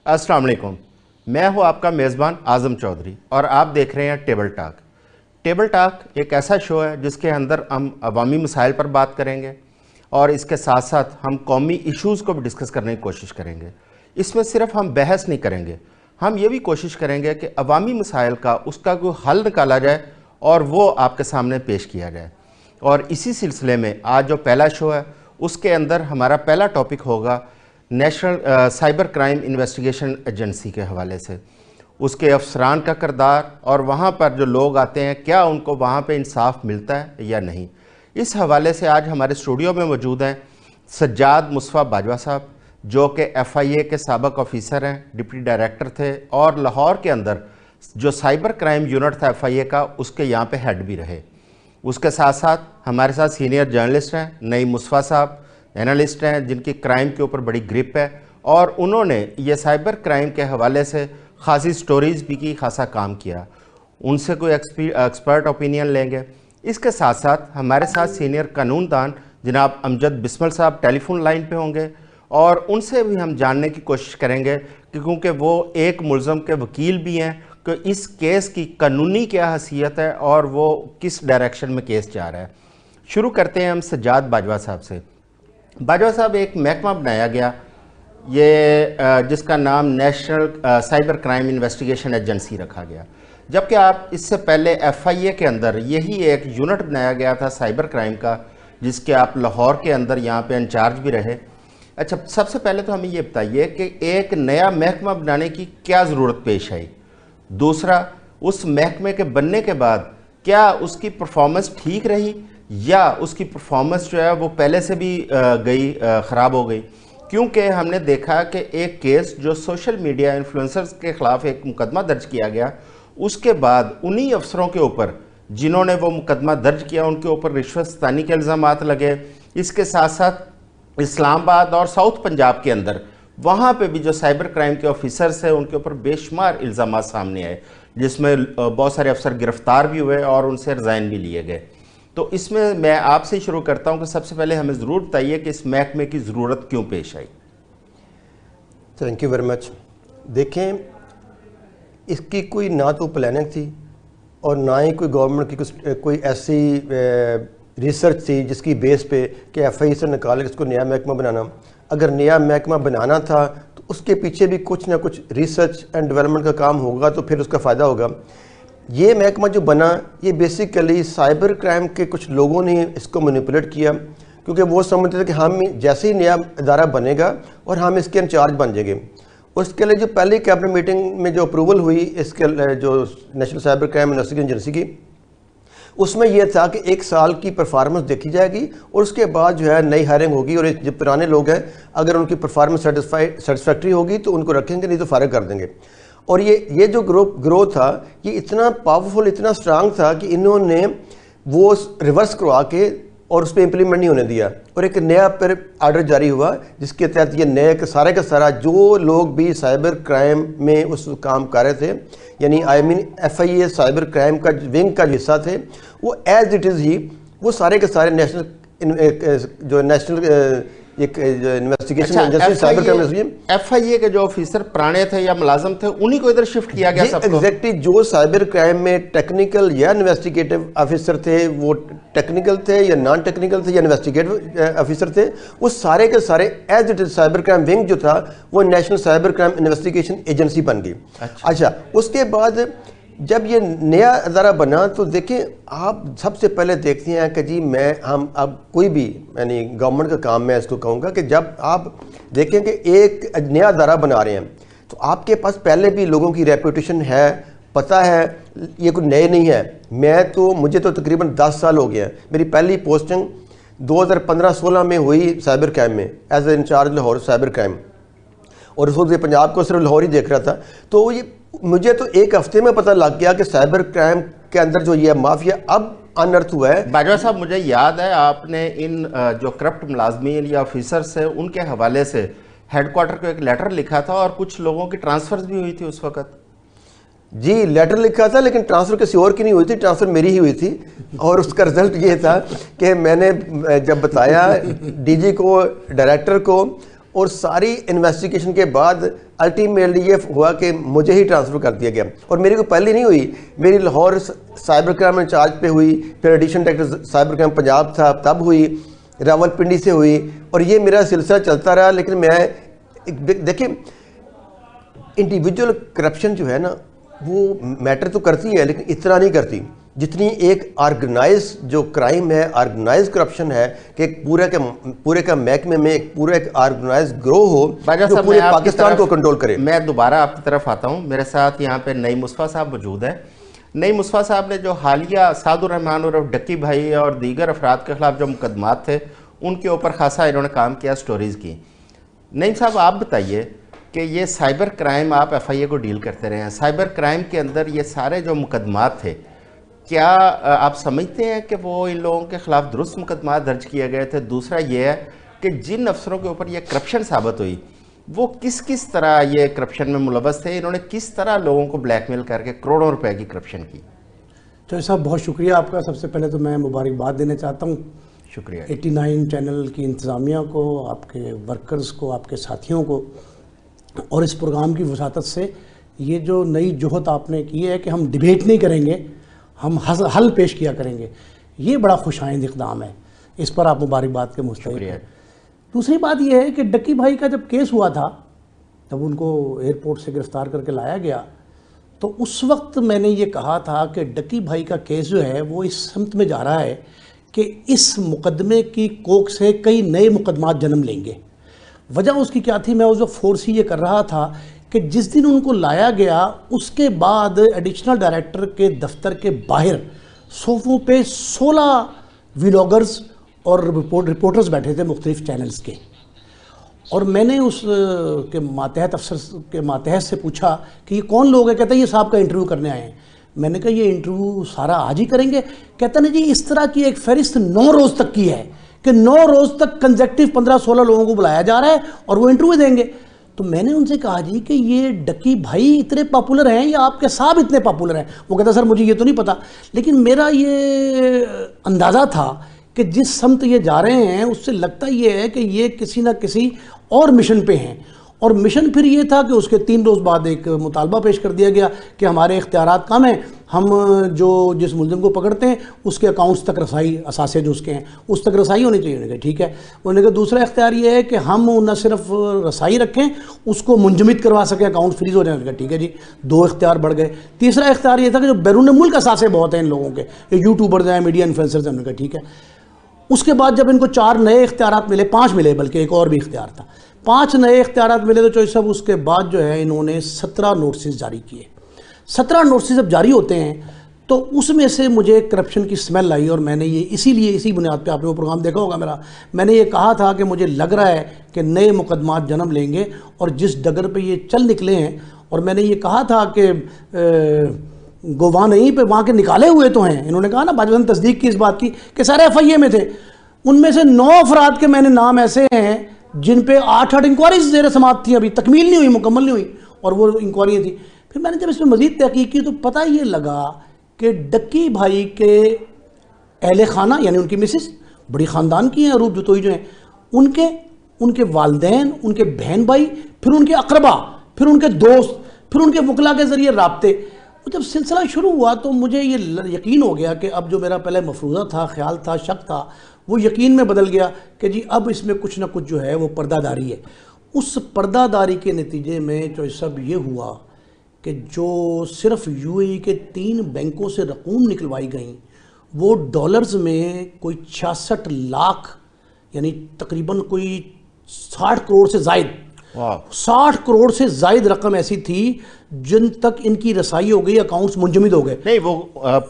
अस्सलाम वालेकुम। मैं हूं आपका मेज़बान आज़म चौधरी और आप देख रहे हैं टेबल टॉक। टेबल टॉक एक ऐसा शो है जिसके अंदर हम अवामी मसाइल पर बात करेंगे और इसके साथ साथ हम कौमी इश्यूज़ को भी डिस्कस करने की कोशिश करेंगे। इसमें सिर्फ हम बहस नहीं करेंगे, हम ये भी कोशिश करेंगे कि अवामी मसाइल का उसका कोई हल निकाला जाए और वो आपके सामने पेश किया जाए। और इसी सिलसिले में आज जो पहला शो है उसके अंदर हमारा पहला टॉपिक होगा national cyber crime investigation agency के हवाले से, उसके अफसरान का किरदार और वहाँ पर जो लोग आते हैं क्या उनको वहाँ पे इंसाफ मिलता है या नहीं। इस हवाले से आज हमारे स्टूडियो में मौजूद हैं सज्जाद मुस्तफ़ा बाजवा साहब, जो कि FIA के साबिक़ ऑफिसर हैं, डिप्टी डायरेक्टर थे और लाहौर के अंदर जो साइबर क्राइम यूनिट था FIA का उसके यहाँ पे हेड भी रहे। उसके साथ साथ हमारे साथ सीनियर जर्नलिस्ट हैं नईम मुस्तफ़ा साहब, एनालिस्ट हैं जिनकी क्राइम के ऊपर बड़ी ग्रिप है और उन्होंने ये साइबर क्राइम के हवाले से खासी स्टोरीज़ भी की, खासा काम किया। उनसे कोई एक्सपर्ट ओपिनियन लेंगे। इसके साथ साथ हमारे साथ सीनियर कानूनदान जनाब अमजद बिस्मिल साहब टेलीफोन लाइन पे होंगे और उनसे भी हम जानने की कोशिश करेंगे कि क्योंकि वो एक मुल्ज़म के वकील भी हैं कि इस केस की कानूनी क्या हैसियत है और वो किस डायरेक्शन में केस जा रहा है। शुरू करते हैं हम सज्जाद बाजवा साहब से। बाजवा साहब, एक महकमा बनाया गया ये जिसका नाम national cyber crime investigation agency रखा गया, जबकि आप इससे पहले FIA के अंदर यही एक यूनिट बनाया गया था साइबर क्राइम का, जिसके आप लाहौर के अंदर यहाँ पे इंचार्ज भी रहे। अच्छा, सबसे पहले तो हमें ये बताइए कि एक नया महकमा बनाने की क्या ज़रूरत पेश आई। दूसरा, उस महकमे के बनने के बाद क्या उसकी परफॉर्मेंस ठीक रही या उसकी परफॉर्मेंस जो है वो पहले से भी ख़राब हो गई। क्योंकि हमने देखा कि एक केस जो सोशल मीडिया इन्फ्लुएंसर्स के ख़िलाफ़ एक मुकदमा दर्ज किया गया, उसके बाद उन्हीं अफसरों के ऊपर जिन्होंने वो मुकदमा दर्ज किया उनके ऊपर रिश्वतस्तानी के इल्ज़ामात लगे। इसके साथ साथ इस्लामाबाद और साउथ पंजाब के अंदर वहाँ पे भी जो साइबर क्राइम के ऑफिसर्स हैं उनके ऊपर बेशुमार इल्ज़ामात सामने आए, जिसमें बहुत सारे अफसर गिरफ्तार भी हुए और उनसे रिज़ाइन भी लिए गए। तो इसमें मैं आपसे ही शुरू करता हूं कि सबसे पहले हमें ज़रूर बताइए कि इस महकमे की ज़रूरत क्यों पेश आई। Thank you very much. देखें, इसकी कोई ना तो प्लानिंग थी और ना ही कोई गवर्नमेंट की कोई ऐसी रिसर्च थी जिसकी बेस पे कि FIA से निकाल के इसको नया महकमा बनाना। अगर नया महकमा बनाना था तो उसके पीछे भी कुछ ना कुछ रिसर्च एंड डेवलपमेंट का काम होगा, तो फिर उसका फ़ायदा होगा। ये महकमा जो बना ये बेसिकली साइबर क्राइम के कुछ लोगों ने इसको मैनिपुलेट किया, क्योंकि वो समझते थे कि हम जैसे ही नया अदारा बनेगा और हम इसके इंचार्ज बन जाएंगे। उसके लिए जो पहली कैबिनेट मीटिंग में जो अप्रूवल हुई इसके जो national cyber crime investigation agency की, उसमें यह था कि 1 साल की परफॉर्मेंस देखी जाएगी और उसके बाद जो है नई हायरिंग होगी और जो पुराने लोग हैं अगर उनकी परफॉर्मेंस सेटिस्फैक्ट्री होगी तो उनको रखेंगे, नहीं तो फारिग कर देंगे। और ये जो ग्रोथ था ये इतना पावरफुल, इतना स्ट्रांग था कि इन्होंने वो रिवर्स करवा के और उस पर इम्प्लीमेंट नहीं होने दिया और एक नया पर आर्डर जारी हुआ जिसके तहत ये नए का सारा जो लोग भी साइबर क्राइम में उस काम कर रहे थे, यानी FIA साइबर क्राइम का विंग का हिस्सा थे, वो एज इट इज़ ही वो सारे के सारे नेशनल एक जो investigation agency cyber crime FIA के जो ऑफिसर पुराने थे या मुलाजम थे उन्हीं को इधर शिफ्ट किया गया सबको। एग्जैक्टली, जो साइबर क्राइम में टेक्निकल या इन्वेस्टिगेटिव ऑफिसर थे, वो टेक्निकल थे या नॉन टेक्निकल थे या इन्वेस्टिगेटिव ऑफिसर थे, वो सारे के सारे as it is cyber crime wing जो था वो national cyber crime investigation agency बन गई। अच्छा, उसके बाद जब ये नया अदारा बना तो देखें, आप सबसे पहले देखते हैं कि जी हम अब कोई भी यानी गवर्नमेंट का काम मैं इसको कहूँगा कि जब आप देखें कि एक नया अदारा बना रहे हैं तो आपके पास पहले भी लोगों की रेपुटेशन है, पता है, ये कोई नए नहीं है। मुझे तो तकरीबन 10 साल हो गए हैं। मेरी पहली पोस्टिंग 2015-16 में हुई साइबर क्राइम में as a incharge Lahore cyber crime, और उस वक्त पंजाब को सिर्फ लाहौर ही देख रहा था। तो ये मुझे तो 1 हफ्ते में पता लग गया कि साइबर क्राइम के अंदर जो ये माफिया अब अनर्थ हुआ है। बाजवा साहब, मुझे याद है आपने इन जो करप्ट मुलाजमीन या ऑफिसर्स है उनके हवाले से हेडक्वार्टर को एक लेटर लिखा था और कुछ लोगों की ट्रांसफर भी हुई थी उस वक्त। जी, लेटर लिखा था लेकिन ट्रांसफ़र किसी और की नहीं हुई थी, ट्रांसफ़र मेरी ही हुई थी। और उसका रिजल्ट ये था कि मैंने जब बताया DG को, डायरेक्टर को, और सारी इन्वेस्टिगेशन के बाद अल्टीमेटली ये हुआ कि मुझे ही ट्रांसफ़र कर दिया गया। और मेरी को पहले नहीं हुई, मेरी लाहौर साइबर क्राइम इंचार्ज पे हुई, फिर additional director cyber crime Punjab था तब हुई, रावलपिंडी से हुई, और ये मेरा सिलसिला चलता रहा। लेकिन मैं देखिए, इंडिविजुअल करप्शन जो है ना वो मैटर तो करती है, लेकिन इतना नहीं करती जितनी एक ऑर्गेनाइज जो क्राइम है, ऑर्गेनाइज करप्शन है, कि एक पूरे का महकमे में एक पूरा एक ऑर्गेनाइज ग्रोह हो जो पूरे पाकिस्तान को कंट्रोल करे। मैं दोबारा आपकी तरफ आता हूं। मेरे साथ यहाँ पे नईम मुस्तफ़ा साहब मौजूद है। नईम मुस्तफ़ा साहब ने जो हालिया सादुर रहमान और डक्की भाई और दीगर अफराद के खिलाफ जो मुकदमात थे उनके ऊपर खासा इन्होंने काम किया, स्टोरीज़ की। नईम साहब आप बताइए कि ये साइबर क्राइम, आप FIA को डील करते रहे हैं, साइबर क्राइम के अंदर ये सारे जो मुकदमात थे, क्या आप समझते हैं कि वो इन लोगों के खिलाफ दुरुस्त मुकदमा दर्ज किए गए थे? दूसरा ये है कि जिन अफसरों के ऊपर ये करप्शन साबित हुई वो किस किस तरह ये करप्शन में मुलव्वस थे, इन्होंने किस तरह लोगों को ब्लैकमेल करके करोड़ों रुपए की करप्शन की? तो साहब बहुत शुक्रिया आपका। सबसे पहले तो मैं मुबारकबाद देना चाहता हूँ शुक्रिया 89 चैनल की इंतज़ामिया को, आपके वर्कर्स को, आपके साथियों को, और इस प्रोग्राम की वसातत से ये जो नई जुहत आपने की है कि हम डिबेट नहीं करेंगे, हम हल पेश किया करेंगे, ये बड़ा खुशाइंद इक़दाम है। इस पर आप मुबारकबाद के मुस्तहिक़ हैं। दूसरी बात यह है कि डक्की भाई का जब केस हुआ था, जब उनको एयरपोर्ट से गिरफ़्तार करके लाया गया, तो उस वक्त मैंने ये कहा था कि डक्की भाई का केस जो है वो इस समत में जा रहा है कि इस मुकदमे की कोख से कई नए मुकदमात जन्म लेंगे। वजह उसकी क्या थी? मैं उस वक्त फोर्स ये कर रहा था कि जिस दिन उनको लाया गया उसके बाद एडिशनल डायरेक्टर के दफ्तर के बाहर सोफ़ों पे 16 व्लॉगर्स और रिपोर्टर्स बैठे थे मुख्तलिफ चैनल्स के, और मैंने उस के मातहत अफसर के मातहत से पूछा कि ये कौन लोग हैं? कहता है ये साहब का इंटरव्यू करने आए हैं। मैंने कहा ये इंटरव्यू सारा आज ही करेंगे? कहता नहीं जी, इस तरह की एक फहरिस्त 9 रोज़ तक की है कि 9 रोज़ तक कंसेक्टिव 15-16 लोगों को बुलाया जा रहा है और वो इंटरव्यू देंगे। तो मैंने उनसे कहा जी कि ये डक्की भाई इतने पॉपुलर हैं या आपके साहब इतने पॉपुलर हैं? वो कहता सर मुझे ये तो नहीं पता, लेकिन मेरा ये अंदाज़ा था कि जिस समत ये जा रहे हैं उससे लगता ये है कि ये किसी ना किसी और मिशन पे हैं। और मिशन फिर ये था कि उसके 3 रोज़ बाद एक मुतालबा पेश कर दिया गया कि हमारे इख्तियारात कम हैं, हम जो जिस मुल्ज़िम को पकड़ते हैं उसके अकाउंट्स तक रसाई, असासे जो उसके हैं उस तक रसाई होनी चाहिए। उन्होंने कहा ठीक है। उन्होंने कहा दूसरा इख्तियार ये है कि हम न सिर्फ रसाई रखें, उसको मुंजमद करवा सकें, अकाउंट फ्रीज हो जाए। उन्होंने कहा ठीक है जी, 2 इख्तियार बढ़ गए। तीसरा इख्तियार ये था कि जो बैरून मुल्क असासे बहुत हैं इन लोगों के, ये यूट्यूबर्स हैं, मीडिया इन्फ्लुएंसर्स हैं। उन्होंने कहा ठीक है। उसके बाद जब इनको 4 नए इख्तियारात मिले, 5 मिले, बल्कि एक और भी इख्तियार था, 5 नए इख्तियारात मिले, तो चौधरी साहब उसके बाद जो है इन्होंने 17 नोटिस जारी किए। 17 नोटिस जब जारी होते हैं तो उसमें से मुझे करप्शन की स्मेल आई, और मैंने ये इसीलिए इसी बुनियाद पे, आपने वो प्रोग्राम देखा होगा मेरा, मैंने ये कहा था कि मुझे लग रहा है कि नए मुकदमात जन्म लेंगे, और जिस डगर पे ये चल निकले हैं, और मैंने ये कहा था कि गोवा नहीं पे वहाँ के निकाले हुए तो हैं। इन्होंने कहा ना, भाजपा ने तस्दीक की इस बात की कि सारे FIA में थे, उनमें से 9 अफराद के मैंने नाम ऐसे हैं जिन पे 8 इंक्वायरीज ज़ेर समाअत थी, अभी तकमील नहीं हुई, मुकम्मल नहीं हुई, और वो इंक्वायरी थी। फिर मैंने जब इसमें मज़ीद तहकीक की तो पता ये लगा कि डक्की भाई के अहले खाना, यानी उनकी मिसिस बड़ी ख़ानदान की हैं, रूप जुतोई जो हैं, उनके वालदैन, उनके बहन भाई, फिर उनके अकरबा, फिर उनके दोस्त, फिर उनके वकला के ज़रिए राब्ते। जब सिलसिला शुरू हुआ तो मुझे ये यकीन हो गया कि अब जो मेरा पहले मफरूज़ा था, ख्याल था, शक था, वो यकीन में बदल गया कि जी अब इसमें कुछ ना कुछ जो है वो पर्दादारी है। उस पर्दादारी के नतीजे में जो सब ये हुआ कि जो सिर्फ UAE के 3 बैंकों से रकूम निकलवाई गई वो डॉलर्स में कोई 66 लाख, यानी तकरीबन कोई 60 करोड़ से ज़ायद, 60 करोड़ से जायद रकम ऐसी थी जिन तक इनकी रसाई हो गई, अकाउंट्स मुंजमद हो गए। नहीं, वो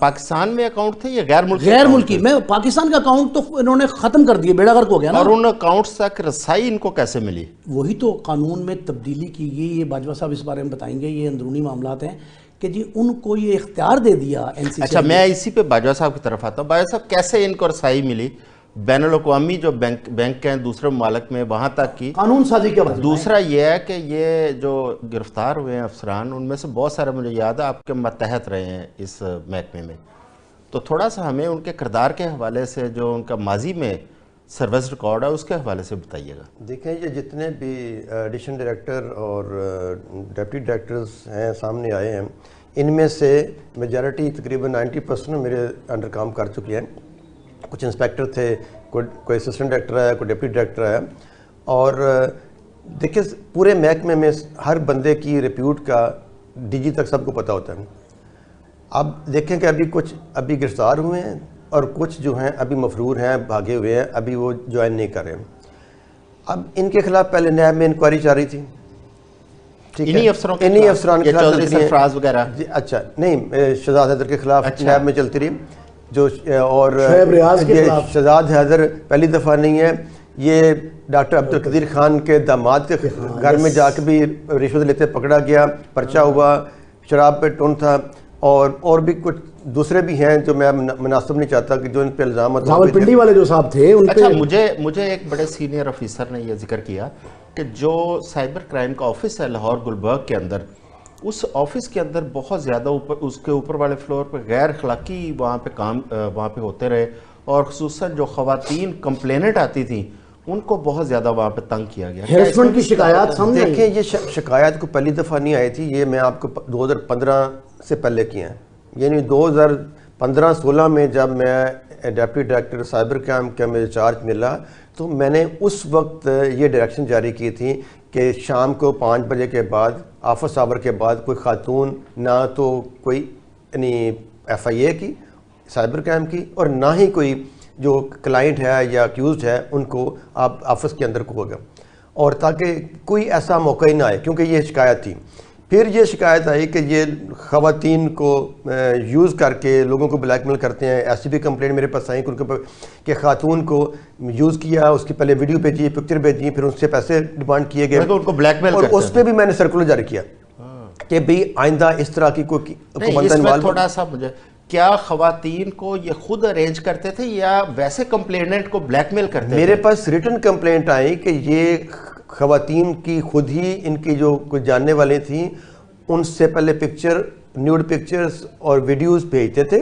पाकिस्तान में अकाउंट थे या गैर मुल्की? मैं पाकिस्तान का अकाउंट तो इन्होंने ख़त्म कर दिए, बेड़ा गर्क हो गया ना। और उन अकाउंट्स तक रसाई इनको कैसे मिली? वही तो कानून में तब्दीली की गई। ये बाजवा साहब इस बारे में बताएंगे, ये अंदरूनी मामलात हैं कि जी उनको ये इख्तियार दे दिया NCC। अच्छा, मैं इसी पे बाजवा साहब की तरफ आता हूँ। बाजवा साहब, कैसे इनको रसाई मिली? बैनुल-अक़वामी जो बैंक हैं दूसरे ममालिक में, वहाँ तक की कानून साजी के बाद। दूसरा ये है कि ये जो गिरफ्तार हुए हैं अफसरान, उनमें से बहुत सारे मुझे याद है आपके मतहत रहे हैं इस महकमे में, तो थोड़ा सा हमें उनके किरदार के हवाले से, जो उनका माजी में सर्विस रिकॉर्ड है, उसके हवाले से बताइएगा। देखें, ये जितने भी एडिशन डायरेक्टर और डिप्टी डायरेक्टर्स हैं सामने आए हैं, इनमें से मेजॉरिटी तकरीबन 90% मेरे अंडर काम कर चुके हैं। कुछ इंस्पेक्टर थे, कोई असिस्टेंट डायरेक्टर है, कोई डिप्टी डायरेक्टर है। और देखिए, पूरे महकमे में हर बंदे की रिप्यूट का डीजी तक सबको पता होता है। अब देखें कि अभी कुछ गिरफ्तार हुए हैं और कुछ जो हैं अभी मफरूर हैं, भागे हुए हैं, अभी वो ज्वाइन नहीं कर रहे हैं। अब इनके खिलाफ पहले नैब में इंक्वायरी जारी थी, ठीक है, इन्हीं अफसरान के खिलाफ सरफराज वगैरह। अच्छा, नहीं, शहजाद हैदर के खिलाफ नैब में चलती रही, जो और शहजाद हैदर पहली दफ़ा नहीं है, ये डॉक्टर अब्दुल कदीर खान के दामाद के घर में जाके भी रिश्वत लेते पकड़ा गया, पर्चा हुआ, शराब पे टोन था, और भी कुछ दूसरे भी हैं जो मैं मुनासिब नहीं चाहता कि जो इन पे इल्ज़ाम रावलपिंडी वाले जो साहब थे उन पे। अच्छा, मुझे एक बड़े सीनियर ऑफिसर ने यह जिक्र किया कि जो साइबर क्राइम का ऑफिस है लाहौर गुलबर्ग के अंदर, उस ऑफिस के अंदर बहुत ज़्यादा उसके ऊपर वाले फ्लोर पर गैर अखलाकी वहाँ पे होते रहे, और खुसूसन जो ख़वातीन कंप्लेनेंट आती थी उनको बहुत ज़्यादा वहाँ पे तंग किया गया। हैरेसमेंट की शिकायत सामने। देखिए, ये शिकायत को पहली दफ़ा नहीं आई थी, ये मैं आपको 2015 से पहले की हैं। यानी 2015-16 में जब मैं डिप्टी डायरेक्टर साइबर क्राइम का मुझे चार्ज मिला, तो मैंने उस वक्त ये डायरेक्शन जारी की थी कि शाम को 5 बजे के बाद, ऑफिस आवर के बाद, कोई खातून ना तो कोई यानी FIA की साइबर क्राइम की, और ना ही कोई जो क्लाइंट है या अक्यूज़ है उनको आप ऑफिस के अंदर खोगा, और ताकि कोई ऐसा मौका ही ना आए, क्योंकि ये शिकायत थी। फिर ये शिकायत आई कि ये ख़वातीन को यूज़ करके लोगों को ब्लैकमेल करते हैं। ऐसी भी कंप्लेंट मेरे पास आई कि खातून को यूज़ किया, उसकी पहले वीडियो भेजी, पिक्चर भेजी, फिर उससे पैसे डिमांड किए गए, उनको ब्लैकमेल, और उस पर भी मैंने सर्कुलर जारी किया कि भाई आइंदा इस तरह की कोई बंदा। थोड़ा सा मुझे, क्या ख़वातीन को ये खुद अरेंज करते थे या वैसे कंप्लेनेंट को ब्लैकमेल करते थे? मेरे पास रिटन कंप्लेंट आई कि ये ख़वातीन की खुद ही, इनकी जो कुछ जानने वाले थी, उनसे पहले न्यूड पिक्चर्स और वीडियोस भेजते थे।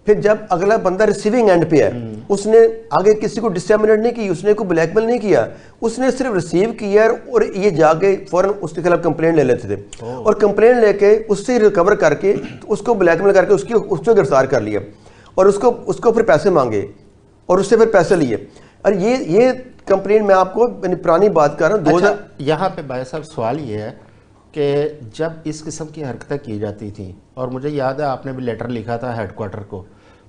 फिर जब अगला बंदा रिसीविंग एंड पे है, उसने आगे किसी को डिसमिनेट नहीं की, उसने कोई ब्लैकमेल नहीं किया, उसने सिर्फ रिसीव किया और ये जाके फौरन उसके खिलाफ कंप्लेंट ले लेते थे, और कंप्लेंट लेके उससे रिकवर करके उसको ब्लैकमेल करके उसको गिरफ्तार कर लिया, और उसको फिर पैसे मांगे और उससे फिर पैसे लिए। और ये कंप्लेंट मैं आपको पुरानी बात कर रहा हूँ। अच्छा, यहाँ पे भाई साहब सवाल ये है कि जब इस किस्म की हरकतें की जाती थी, और मुझे याद है आपने भी लेटर लिखा था हेडक्वार्टर को,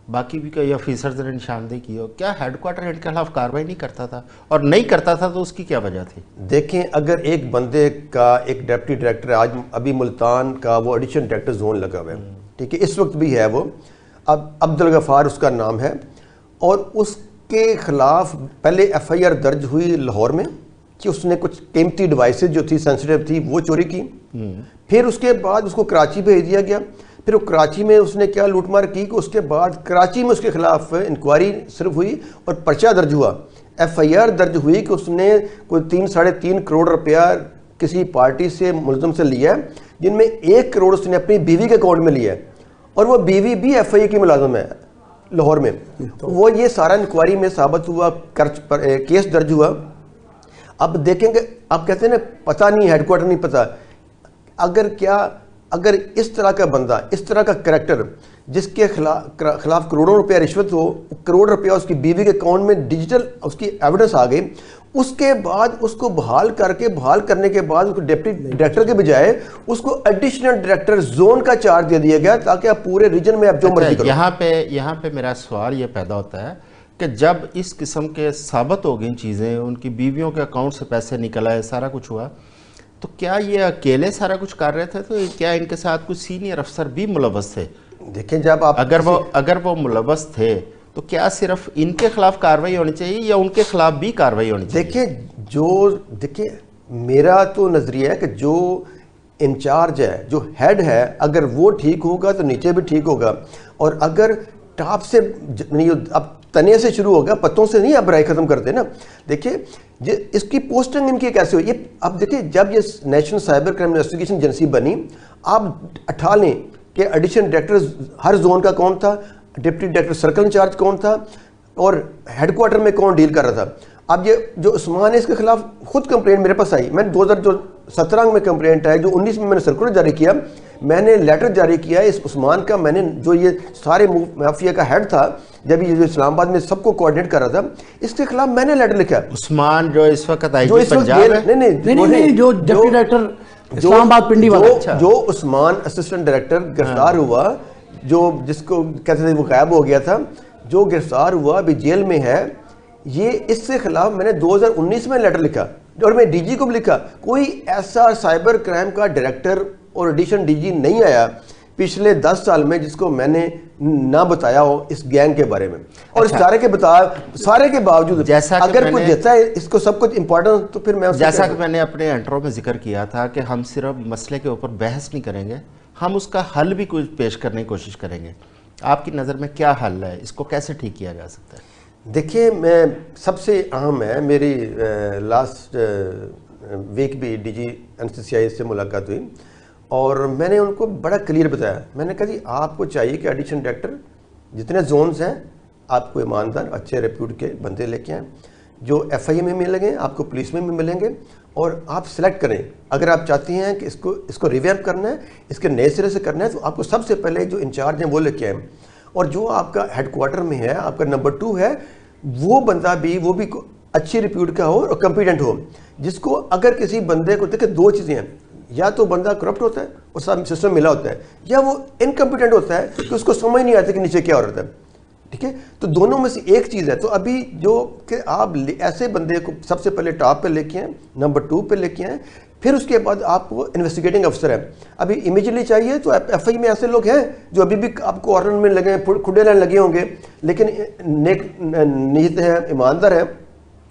बाकी भी कई ऑफिसर्स ने निशानदेही की हो, क्या हेडक्वार्टर इनके खिलाफ कार्रवाई नहीं करता था? और नहीं करता था तो उसकी क्या वजह थी? देखें, अगर एक बंदे का, एक डिप्टी डायरेक्टर, आज अभी मुल्तान का वो एडिशन डायरेक्टर जोन लगा हुआ है, ठीक है, इस वक्त भी है वो, अब अब्दुल गफ़ार उसका नाम है, और उसके खिलाफ पहले FIR दर्ज हुई लाहौर में कि उसने कुछ कीमती डिवाइसेज जो थी, सेंसिटिव थी, वो चोरी की। फिर उसके बाद उसको कराची भेज दिया गया। फिर वो कराची में उसने क्या लूटमार की कि उसके बाद कराची में उसके खिलाफ इंक्वायरी सिर्फ हुई और पर्चा दर्ज हुआ, FIR दर्ज हुई कि उसने कोई 3-3.5 करोड़ रुपया किसी पार्टी से, मुलजम से लिया, जिनमें 1 करोड़ उसने अपनी बीवी के अकाउंट में लिया, और वो बीवी भी FIA की मुलाजिम है लाहौर में। वो ये सारा इंक्वायरी में साबित हुआ, केस दर्ज हुआ। अब देखेंगे, आप कहते हैं ना पता नहीं, हेडक्वार्टर नहीं पता, अगर इस तरह का बंदा, इस तरह का करैक्टर, जिसके खिलाफ करोड़ों रुपया रिश्वत हो, करोड़ रुपया उसकी बीवी के अकाउंट में डिजिटल उसकी एविडेंस आ गई, उसके बाद उसको बहाल करने के बाद उसको डिप्टी डायरेक्टर के बजाय उसको एडिशनल डायरेक्टर जोन का चार्ज दे दिया गया, ताकि आप पूरे रीजन में आप जो मर्जी करो। यहाँ पे मेरा सवाल ये पैदा होता है कि जब इस किस्म के साबित हो गई चीज़ें, उनकी बीवियों के अकाउंट से पैसे निकल आए, सारा कुछ हुआ, तो क्या ये अकेले सारा कुछ कर रहे थे? तो क्या इनके साथ कुछ सीनियर अफसर भी मुलव्वस थे? देखें, जब आप अगर वो मुलव्वस थे तो क्या सिर्फ इनके खिलाफ कार्रवाई होनी चाहिए या उनके खिलाफ भी कार्रवाई होनी चाहिए? देखिए, मेरा तो नज़रिया है कि जो इंचार्ज है, जो हेड है, अगर वो ठीक होगा तो नीचे भी ठीक होगा, और अगर टॉप से नहीं, अब तने से शुरू होगा, पत्तों से नहीं आप बुराई खत्म करते ना। देखिए, इसकी पोस्टिंग इनकी कैसे हुई, ये अब देखिए, जब ये national cyber crime investigation agency बनी, आप उठा लें कि एडिशन डायरेक्टर हर जोन का कौन था, डिप्टी डायरेक्टर सर्कल इंचार्ज कौन था, और हेडक्वार्टर में कौन डील कर रहा था। अब ये जो उस्मान है इसके खिलाफ खुद कंप्लेंट मेरे पास आई, मैंने 2017 में कंप्लेंट आई, जो 19 में मैंने सर्कुलर जारी किया, मैंने लेटर जारी किया इस उस्मान का। मैंने जो ये सारे माफिया का हेड था, जब ये जो इस्लामाबाद में सबको कोऑर्डिनेट कर रहा था, इसके खिलाफ मैंने लेटर लिखा। उस्मान जो इस वक्त जो इस वक्त नहीं, जो डिप्टी डायरेक्टर इस्लामाबाद पिंडी वाला, जो उस्मान असिस्टेंट डायरेक्टर गिरफ्तार हुआ, जो जिसको कहते थे वो गायब हो गया था, जो गिरफ्तार हुआ अभी जेल में है, ये इसके खिलाफ मैंने 2019 में लेटर लिखा और मैं डीजी को भी लिखा। कोई ऐसा साइबर क्राइम का डायरेक्टर और एडिशन डीजी नहीं आया पिछले 10 साल में जिसको मैंने ना बताया हो इस गैंग के बारे में। और इस सारे के बावजूद जैसा अगर कोई देता है इसको सब कुछ इंपॉर्टेंट, तो फिर मैं जैसा कि मैंने अपने इंट्रो में जिक्र किया था कि हम सिर्फ मसले के ऊपर बहस नहीं करेंगे, हम उसका हल भी कुछ पेश करने की कोशिश करेंगे। आपकी नज़र में क्या हल है, इसको कैसे ठीक किया जा सकता है? देखिए, मैं सबसे अहम है, मेरी लास्ट वीक भी डीजी एनसीसीआई से मुलाकात हुई और मैंने उनको बड़ा क्लियर बताया। मैंने कहा जी आपको चाहिए कि एडिशन डायरेक्टर जितने जोन्स हैं आपको ईमानदार अच्छे रेप्यूट के बंदे लेके आएँ, जो एफआईए में मिलेंगे, आपको पुलिस में भी मिलेंगे, और आप सिलेक्ट करें। अगर आप चाहती हैं कि इसको रिवैम्प करना है, इसके नए सिरे से करना है, तो आपको सबसे पहले जो इंचार्ज हैं वो लेके आएँ, और जो आपका हेडक्वार्टर में है, आपका नंबर 2 है, वो बंदा भी अच्छी रिप्यूट का हो और कॉम्पिटेंट हो, जिसको अगर किसी बंदे को देखे, 2 चीज़ें हैं, या तो बंदा करप्ट होता है और सब सिस्टम मिला होता है, या वो इनकम्पिटेंट होता है कि उसको समझ नहीं आता कि नीचे क्या हो रहा है। ठीक है, तो दोनों में से एक चीज़ है। तो अभी जो कि आप ऐसे बंदे को सबसे पहले टॉप पे लेके आए, नंबर 2 पे लेके आए, फिर उसके बाद आपको इन्वेस्टिगेटिंग अफसर है। अभी इमीडिएटली चाहिए तो एफआई में ऐसे लोग हैं जो अभी भी आपको ऑर्डर में लगे हैं, खुडे लाइन लगे होंगे, लेकिन नेक नीयत है, ईमानदार है,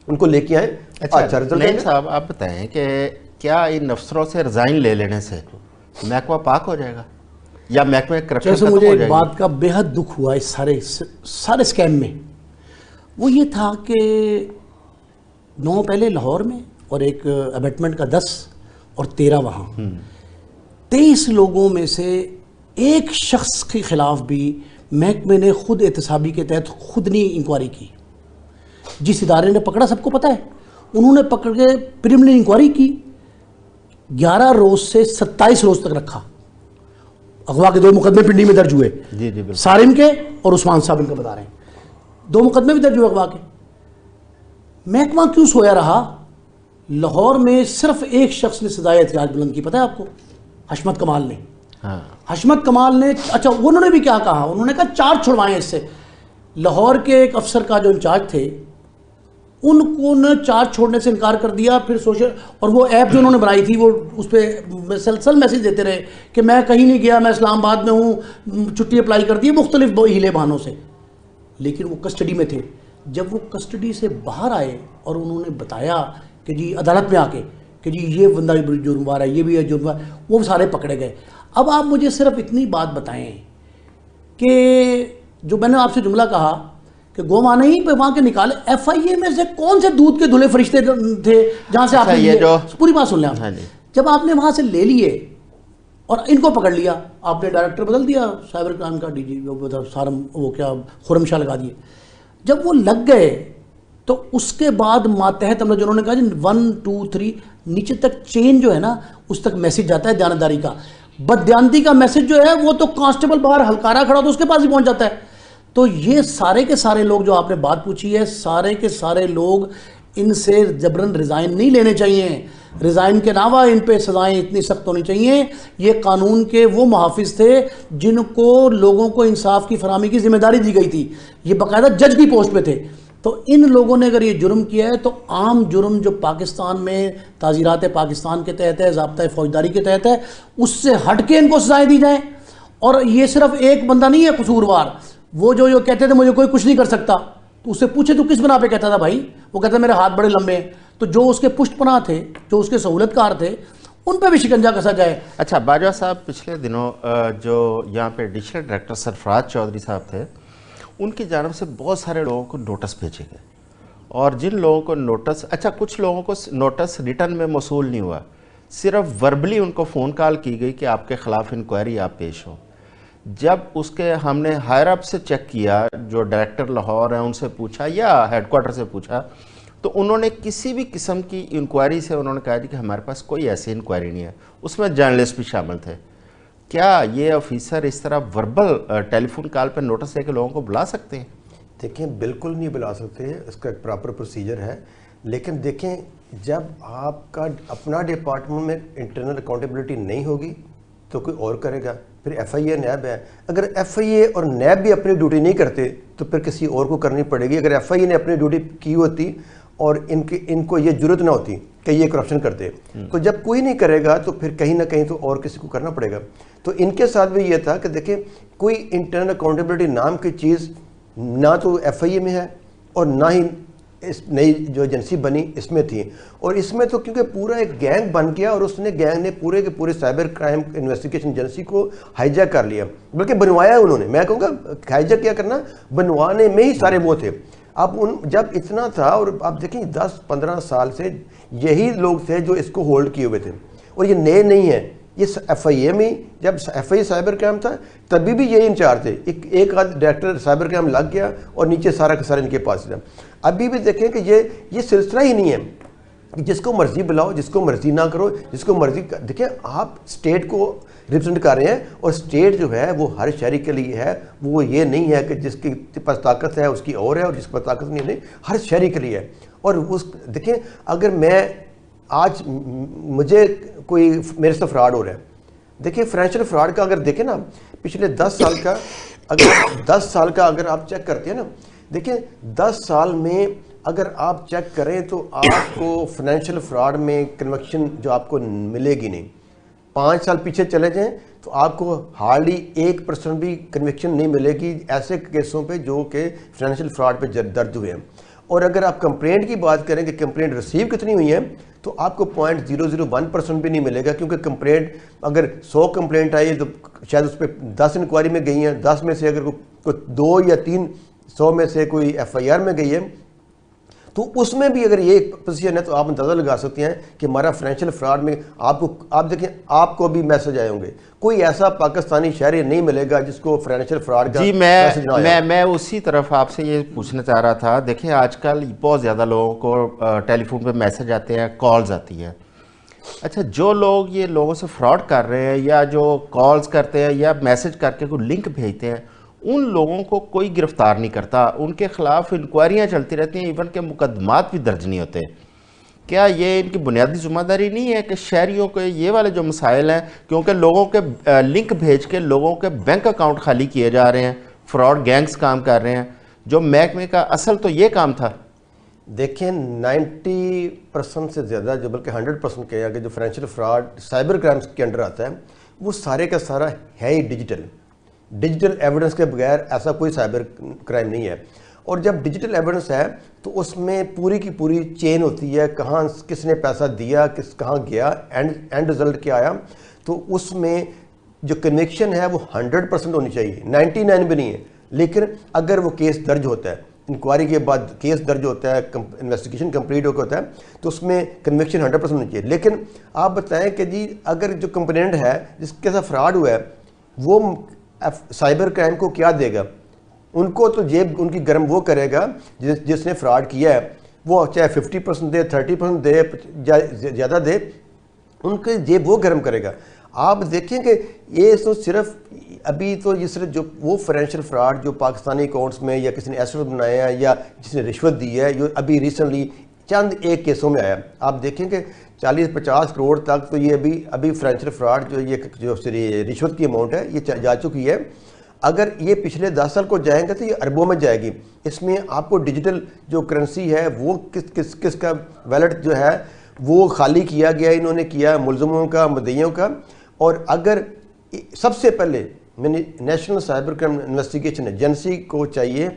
उनको लेके आए। अच्छा रिजल्ट साहब, आप बताएं कि क्या इन अफसरों से रिजाइन ले लेने से महकमा पाक हो जाएगा या महकमे करप्शन खत्म हो मुझे जाएगी? एक बात का बेहद दुख हुआ इस सारे स्कैम में, वो ये था कि 9 पहले लाहौर में और एक अबेटमेंट का 10 और 13 वहाँ, 23 लोगों में से एक शख्स के खिलाफ भी महकमे ने खुद एहतसाबी के तहत खुद नहीं इंक्वायरी की। जिस इदारे ने पकड़ा सबको पता है, उन्होंने पकड़ के प्रिलिमिनरी इंक्वायरी की, 11 रोज से 27 रोज तक रखा। अगवा के 2 मुकदमे पिंडी में दर्ज हुए, जी जी, सारिम के और उस्मान साहब इनका बता रहे हैं, 2 मुकदमे भी दर्ज हुए अगवा के। महकमा क्यों सोया रहा? लाहौर में सिर्फ एक शख्स ने सजाए एहतियाज बुलंद की, पता है आपको? हशमत कमाल ने। हाँ। हशमत कमाल ने, अच्छा उन्होंने भी क्या कहा, उन्होंने कहा चार्ज छुड़वाएं इससे। लाहौर के एक अफसर का जो इंचार्ज थे, उनको न चार्ज छोड़ने से इनकार कर दिया। फिर सोशल, और वो ऐप जो उन्होंने बनाई थी, वो उस पर मुसलसल मैसेज देते रहे कि मैं कहीं नहीं गया, मैं इस्लामाबाद में हूँ, छुट्टी अप्लाई कर दी मुख्तलिफ हीले बहानों से। लेकिन वो कस्टडी में थे। जब वो कस्टडी से बाहर आए और उन्होंने बताया कि जी अदालत में आके कि जी ये बंदा भी जुर्मवार है, ये भी है जुर्मवार, वो सारे पकड़े गए। अब आप मुझे सिर्फ इतनी बात बताएं कि जो मैंने आपसे जुमला कहा कि गोमाना ही पे वहाँ के निकाले, एफआईए में से कौन से दूध के धुले फरिश्ते थे जहाँ से आपने ये जो पूरी बात सुन लें आप। हाँ, जब आपने वहाँ से ले लिए और इनको पकड़ लिया, आपने डायरेक्टर बदल दिया साइबर क्राइम का, डीजी सारम वो क्या खुरमशाह लगा दिए। जब वो लग गए तो उसके बाद मातहत हमने जिन्होंने कहा 1 2 3 नीचे तक चेन जो है ना, उस तक मैसेज जाता है दयानतदारी का। बदयांती का मैसेज जो है वो तो कांस्टेबल बाहर हलकारा खड़ा तो उसके पास ही पहुंच जाता है। तो ये सारे के सारे लोग जो आपने बात पूछी है, सारे के सारे लोग, इनसे जबरन रिज़ाइन नहीं लेने चाहिए। रिज़ाइन के अलावा इन पे सज़ाएं इतनी सख्त होनी चाहिए। ये कानून के वो मुहाफिज थे जिनको लोगों को इंसाफ की फराहमी की जिम्मेदारी दी गई थी, ये बाकायदा जज की पोस्ट पे थे। तो इन लोगों ने अगर ये जुर्म किया है तो आम जुर्म जो पाकिस्तान में ताज़ीरात पाकिस्तान के तहत है, ज़ाब्ता फौजदारी के तहत है, उससे हट के इनको सज़ाएँ दी जाएँ। और ये सिर्फ एक बंदा नहीं है कसूरवार, वो जो कहते थे मुझे कोई कुछ नहीं कर सकता, तो उससे पूछे तो किस बना पे कहता था भाई? वो कहता मेरे हाथ बड़े लंबे हैं। तो जो उसके पुष्टपना थे, जो उसके सहूलतकार थे, उन पे भी शिकंजा कसा जाए। अच्छा बाजवा साहब, पिछले दिनों जो यहाँ पे एडिशनल डायरेक्टर सरफराज चौधरी साहब थे, उनकी जानब से बहुत सारे लोगों को नोटिस भेजे गए, और जिन लोगों को नोटिस, अच्छा कुछ लोगों को नोटिस रिटर्न में मौसूल नहीं हुआ, सिर्फ वर्बली उनको फ़ोन कॉल की गई कि आपके ख़िलाफ़ इंक्वायरी आप पेश हो। जब उसके हमने हायर अप से चेक किया, जो डायरेक्टर लाहौर हैं उनसे पूछा या हेडक्वार्टर से पूछा, तो उन्होंने किसी भी किस्म की इंक्वायरी से उन्होंने कहा कि हमारे पास कोई ऐसी इंक्वायरी नहीं है। उसमें जर्नलिस्ट भी शामिल थे। क्या ये ऑफिसर इस तरह वर्बल टेलीफोन कॉल पर नोटिस देकर लोगों को बुला सकते हैं? देखिए, बिल्कुल नहीं बुला सकते, इसका एक प्रॉपर प्रोसीजर है। लेकिन देखें, जब आपका अपना डिपार्टमेंट में इंटरनल अकाउंटेबिलिटी नहीं होगी तो कोई और करेगा। फिर FIA नैब है, अगर FIA और नैब भी अपनी ड्यूटी नहीं करते तो फिर किसी और को करनी पड़ेगी। अगर FIA ने अपनी ड्यूटी की होती और इनको ये जरूरत ना होती कि ये करप्शन करते, तो जब कोई नहीं करेगा तो फिर कहीं ना कहीं तो और किसी को करना पड़ेगा। तो इनके साथ भी ये था कि देखिए, कोई इंटरनल अकाउंटेबिलिटी नाम की चीज़ ना तो FIA में है और ना ही इस नई जो एजेंसी बनी इसमें थी। और इसमें तो क्योंकि पूरा एक गैंग बन गया और उसने गैंग ने पूरे के पूरे साइबर क्राइम इन्वेस्टिगेशन एजेंसी को हाईजैक कर लिया, बल्कि बनवाया उन्होंने। मैं कहूँगा हाईजैक क्या करना, बनवाने में ही सारे वो थे। अब जब इतना था, और आप देखें 10-15 साल से यही लोग थे जो इसको होल्ड किए हुए थे, और ये नए नहीं है। ये FIA में, जब FIA साइबर क्राइम था तभी भी यही इंचार्ज थे। एक आध डायरेक्टर साइबर क्राइम लग गया और नीचे सारा का सारा इनके पास था। अभी भी देखें कि ये सिलसिला ही नहीं है कि जिसको मर्जी बुलाओ, जिसको मर्जी ना करो, जिसको मर्जी। देखिए, आप स्टेट को रिप्रेजेंट कर रहे हैं और स्टेट जो है वो हर शहरी के लिए है। वो ये नहीं है कि जिसके पास ताकत है उसकी और है और जिसके पास ताकत नहीं, हर शहरी के लिए है। और उस देखिए, अगर मैं आज मुझे कोई मेरे से फ्रॉड हो रहा है, देखिए फाइनेंशियल फ्रॉड का अगर देखें ना, पिछले 10 साल का अगर आप चेक करते हैं ना, देखिए 10 साल में अगर आप चेक करें तो आपको फाइनेंशियल फ्रॉड में कन्विक्शन जो आपको मिलेगी नहीं। 5 साल पीछे चले जाएं तो आपको हार्डली 1% भी कन्विक्शन नहीं मिलेगी ऐसे केसों पे जो कि फाइनेंशियल फ्रॉड पे दर्ज हुए हैं। और अगर आप कंप्लेंट की बात करें कि कंप्लेंट रिसीव कितनी हुई है, तो आपको 0.001% भी नहीं मिलेगा, क्योंकि कंप्लेंट अगर 100 कंप्लेंट आई है तो शायद उस पर 10 इंक्वायरी में गई हैं। 10 में से अगर कोई 2 या 3 100 में से कोई FIR में गई है, तो उसमें भी अगर ये पोजीशन है तो आप अंदाज़ा लगा सकते हैं कि हमारा फाइनेंशियल फ्रॉड में आप देखें, आपको भी मैसेज आए होंगे। कोई ऐसा पाकिस्तानी शहरी नहीं मिलेगा जिसको फाइनेंशियल फ्रॉड का मैसेज ना आया। मैं उसी तरफ आपसे ये पूछना चाह रहा था। देखिए, आजकल बहुत ज़्यादा लोगों को टेलीफोन पे मैसेज आते हैं, कॉल्स आती हैं। अच्छा, जो लोग ये लोगों से फ्रॉड कर रहे हैं या जो कॉल्स करते हैं या मैसेज करके कोई लिंक भेजते हैं, उन लोगों को कोई गिरफ्तार नहीं करता, उनके खिलाफ इंक्वायरियाँ चलती रहती हैं, इवन के मुकदमात भी दर्ज नहीं होते। क्या ये इनकी बुनियादी जिम्मेदारी नहीं है कि शहरियों के ये वाले जो मसाइल हैं, क्योंकि लोगों के लिंक भेज के लोगों के बैंक अकाउंट खाली किए जा रहे हैं, फ्रॉड गैंग्स काम कर रहे हैं, जो महकमे का असल तो ये काम था। देखें, 90% से ज़्यादा, जो बल्कि 100% कहें कि जो फाइनेंशियल फ्रॉड साइबर क्राइम्स के अंडर आता है, वो सारे का सारा है ही डिजिटल एविडेंस के बगैर ऐसा कोई साइबर क्राइम नहीं है। और जब डिजिटल एविडेंस है तो उसमें पूरी की पूरी चेन होती है, कहाँ किसने पैसा दिया, कहाँ गया, एंड रिजल्ट क्या आया। तो उसमें जो कन्विक्शन है वो 100% होनी चाहिए, 99 भी नहीं है। लेकिन अगर वो केस दर्ज होता है, इंक्वायरी के बाद केस दर्ज होता है, इन्वेस्टिगेशन कंप्लीट होता है, तो उसमें कन्विक्शन 100% होनी चाहिए। लेकिन आप बताएं कि जी अगर जो कंप्लेंट है जिसके साथ फ्रॉड हुआ है, वो साइबर क्राइम को क्या देगा? उनको तो जेब उनकी गर्म वो करेगा जिसने फ्रॉड किया है, वो चाहे 50% दे, 30% दे, ज़्यादा दे, उनके जेब वो गर्म करेगा। आप देखें कि ये तो सिर्फ अभी तो ये सिर्फ जो वो फाइनेंशियल फ्रॉड जो पाकिस्तानी अकाउंट्स में या किसी ने एसेट बनाया है या जिसने रिश्वत दी है, जो अभी रिसेंटली चंद एक केसों में आया, आप देखें कि 40-50 करोड़ तक तो ये अभी फाइनेंशियल फ्रॉड जो रिश्वत की अमाउंट है ये जा चुकी है। अगर ये पिछले 10 साल को जाएंगे तो ये अरबों में जाएगी। इसमें आपको डिजिटल जो करेंसी है वो किसका वैलेट जो है वो खाली किया गया, इन्होंने किया मुलजमों का, मुद्दइयों का। और अगर सबसे पहले मैंने national cyber crime investigation agency को चाहिए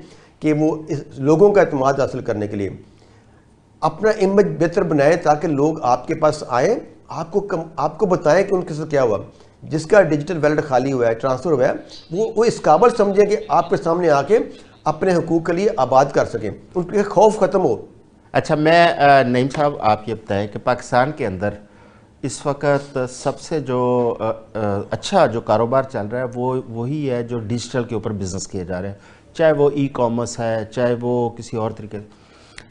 कि वो लोगों का एतमाद हासिल करने के लिए अपना इमेज बेहतर बनाए, ताकि लोग आपके पास आए, आपको बताएं कि उनके साथ क्या हुआ। जिसका डिजिटल वैलेट खाली हुआ है, ट्रांसफ़र हुआ है, वो इस काबिल समझे कि आपके सामने आके अपने हुकूक के लिए आबाद कर सकें, उनके खौफ ख़त्म हो। अच्छा, मैं नईम साहब आप ये बताएं कि पाकिस्तान के अंदर इस वक्त सबसे जो अच्छा जो कारोबार चल रहा है वो वही है जो डिजिटल के ऊपर बिज़नेस किए जा रहे हैं, चाहे वो ई कॉमर्स है, चाहे वो किसी और तरीके से।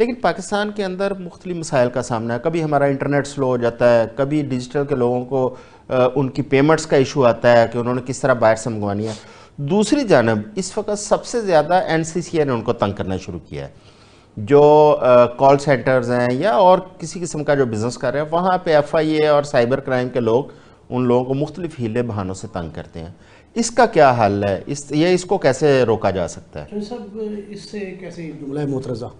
लेकिन पाकिस्तान के अंदर मुख्तलिफ मसाइल का सामना है। कभी हमारा इंटरनेट स्लो हो जाता है, कभी डिजिटल के लोगों को उनकी पेमेंट्स का इशू आता है कि उन्होंने किस तरह बाहर से मंगवानी है। दूसरी जानब इस वक्त सबसे ज़्यादा NCCI ने उनको तंग करना शुरू किया है। जो कॉल सेंटर्स हैं या और किसी किस्म का जो बिज़नेस कर रहे हैं, वहाँ पे FIA और साइबर क्राइम के लोग उन लोगों को मुख्तलिफ हीले बहानों से तंग करते हैं। इसका क्या हल है? इसको कैसे रोका जा सकता है? सब इससे कैसे जुमला मोतरज़ा,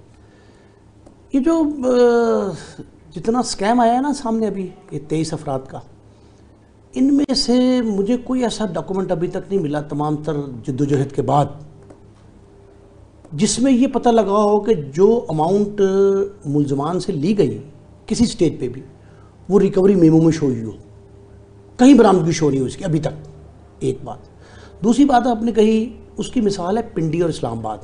ये जो जितना स्कैम आया है ना सामने अभी, ये 23 अफराद का, इनमें से मुझे कोई ऐसा डॉक्यूमेंट अभी तक नहीं मिला तमाम तर जद्दोजहद के बाद जिसमें ये पता लगा हो कि जो अमाउंट मुलजमान से ली गई किसी स्टेज पे भी वो रिकवरी मेमो में शो हुई हो, कहीं बरामदगी शो नहीं हुई उसकी अभी तक। एक बात। दूसरी बात आपने कही, उसकी मिसाल है पिंडी और इस्लामाबाद।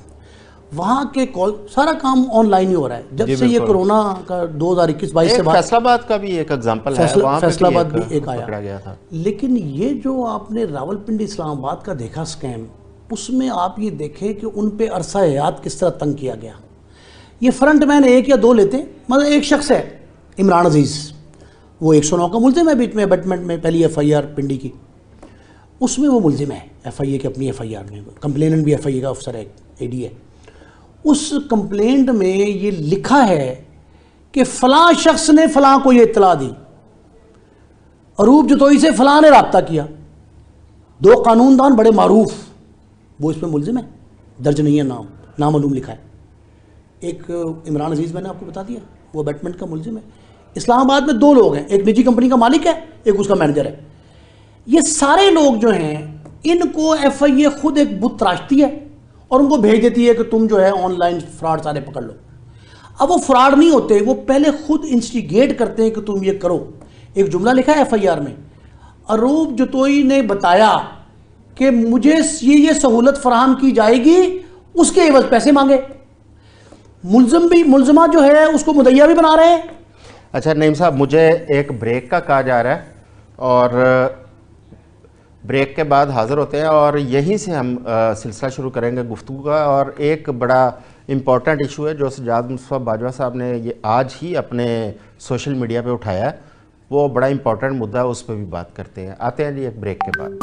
वहाँ के कॉल सारा काम ऑनलाइन ही हो रहा है जब से ये कोरोना का 2021-22 से बाद। फैसलाबाद का भी एक एग्जांपल है, वहाँ फैसलाबाद भी एक आया गया था। लेकिन ये जो आपने रावलपिंडी इस्लामाबाद का देखा स्कैम, उसमें आप ये देखें कि उन पे अरसा हयात किस तरह तंग किया गया। ये फ्रंट मैन एक या दो लेते हैं, मतलब एक शख्स है इमरान अजीज़, वो 109 का मुल्जिम है, बीच में अबेटमेंट में पहली FIR पिंडी की, उसमें वो मुल्जिम है FIA की अपनी FIR में, कंप्लेनेंट भी FIA का अफसर है, AD है। उस कंप्लेंट में ये लिखा है कि फ़लाँ शख्स ने फ़लाँ को ये इत्तला दी, अरूब जतोई से फ़लाँ ने रब्ता किया, 2 कानूनदान बड़े मारूफ, वो इसमें मुल्जिम है, दर्ज नहीं है नाम, नामालूम लिखा है। एक इमरान अजीज़ मैंने आपको बता दिया, वो अबेटमेंट का मुल्जिम है। इस्लामाबाद में 2 लोग हैं, एक निजी कंपनी का मालिक है, एक उसका मैनेजर है। ये सारे लोग जो हैं, इनको FIA खुद एक बुत तराशती है और उनको भेज देती है कि तुम जो है ऑनलाइन फ्रॉड सारे पकड़ लो। अब वो फ्रॉड नहीं होते, वो पहले खुद इंस्टिगेट करते हैं कि तुम ये करो। एक जुमला लिखा है FIR में, अरूब जतोई ने बताया कि मुझे ये सहूलत फराहम की जाएगी, उसके एवज पैसे मांगे। मुल्जिमा जो है उसको मुदैया भी बना रहे हैं। अच्छा नईम साहब, मुझे एक ब्रेक का कहा जा रहा है और ब्रेक के बाद हाज़िर होते हैं और यहीं से हम सिलसिला शुरू करेंगे गुफ्तगू का। और एक बड़ा इम्पॉर्टेंट इशू है जो सज्जाद मुस्तफ़ा बाजवा साहब ने ये आज ही अपने सोशल मीडिया पे उठाया है, वो बड़ा इम्पॉर्टेंट मुद्दा है, उस पर भी बात करते हैं। आते हैं जी एक ब्रेक के बाद।